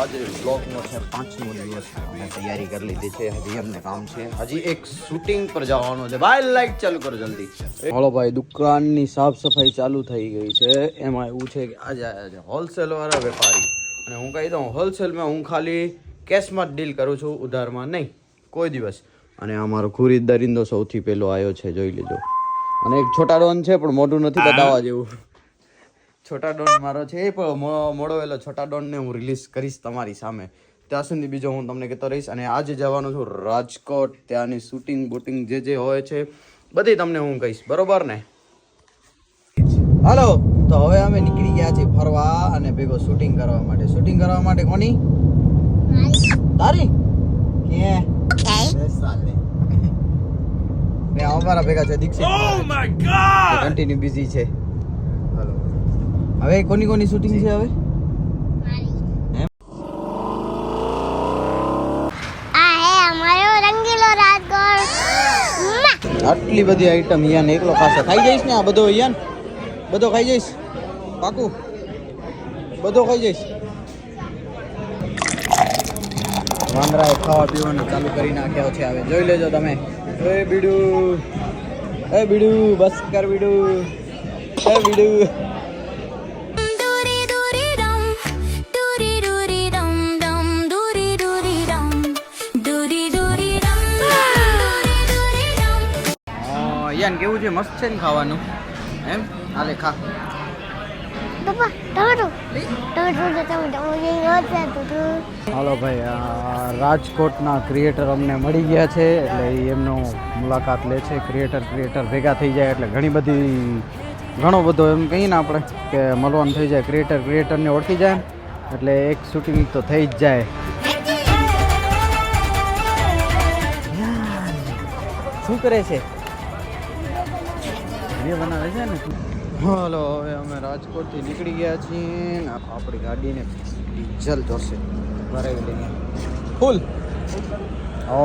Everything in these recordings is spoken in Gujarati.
આજે બ્લોગનો છે 5મો દિવસ અને તૈયારી કરી લીધી છે. હજી અમને કામ છે, હજી એક શૂટિંગ પર જવાનું છે. ભાઈ લાઈટ ચાલુ કરો જલ્દી. હાલો ભાઈ, દુકાનની સાફ સફાઈ ચાલુ થઈ ગઈ છે. એમાં એવું છે કે આજે હોલસેલ વાળા વેપારી, અને હું કહી દઉં હોલસેલમાં હું ખાલી કેશમાં જ ડીલ કરું છું, ઉધારમાં નહીં કોઈ દિવસ. અને અમારો ખરીદદારીનો સૌથી પહેલો આવ્યો છે, જોઈ લેજો. અને એક છોટા ડોન છે પણ મોઢું નથી બતાવવા જેવું. છોટા ડોન મારો છે, પણ મોડો વેલો છોટા ડોનને હું રિલીઝ કરીશ તમારી સામે. ત્યાં સુધી બીજો હું તમને કહેતો રહીશ. અને આજે જવાનું છું રાજકોટ, ત્યાંની શૂટિંગ બૂટિંગ જે હોય છે બધી તમને હું કહીશ, બરોબર ને? હાલો, તો હવે અમે નીકળી ગયા છીએ ફરવા અને ભેગો શૂટિંગ કરવા માટે. શૂટિંગ કરવા માટે કોની? તારી કે ને અમારા ભેગા છે Dixit. Oh my god, continue busy છે. હાલો, હવે કોની શૂટિંગ છે હવે? આટલી બધી આઈટમ યાન એકલો પાસે ખાઈ જઈશ ને? આ બધો યાન બધો ખાઈ જઈશ, પાકું બધો ખાઈ જઈશ. વાંદરાએ ખાવા પીવાનું ચાલુ કરી નાખ્યો છે, હવે જોઈ લેજો તમે. એ બીડુ બસ કર બીડુ, એ બીડુ. યાન કેવું છે? મસ્ત છે ને ખાવાનું? એમ હાલે ખા. હાલો ભાઈ, રાજકોટના ક્રિએટર અમને મળી ગયા છે, એટલે એમનો મુલાકાત લે છે. ક્રિએટર ભેગા થઈ જાય એટલે ઘણો બધો એમ કહીએ ને આપણે કે મળવાનું થઈ જાય. ક્રિએટરને ઓળખી જાય એટલે એક શૂટિંગ તો થઈ જ જાય. શું કરે છે? બનાવે છે ને. હાલો, હવે અમે રાજકોટથી નીકળી ગયા છીએ. આપણી ગાડીને ડીઝલ જોશે, ભરાવી લઈએ ફૂલ. ઓ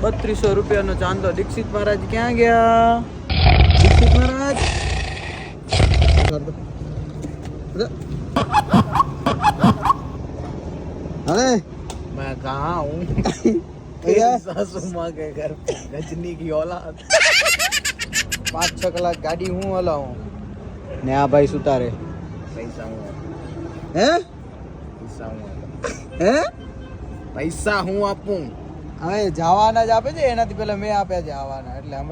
3200 રૂપિયાનો ચાંદો. દીક્ષિત મહારાજ ક્યાં ગયા? દીક્ષિત મહારાજ अरे मैं कहाँ हूँ? सासू माँ के घर, गजनी की औलाद. 5-6 कलाक गाड़ी हूँ वाला हूँ ने आ भाई सुतारे पैसा हूँ. હે પૈસા હું હે પૈસા હું આપું. હવે જવાના જ આપે છે, એનાથી પહેલા મેં આપ્યા જવાના, એટલે હવે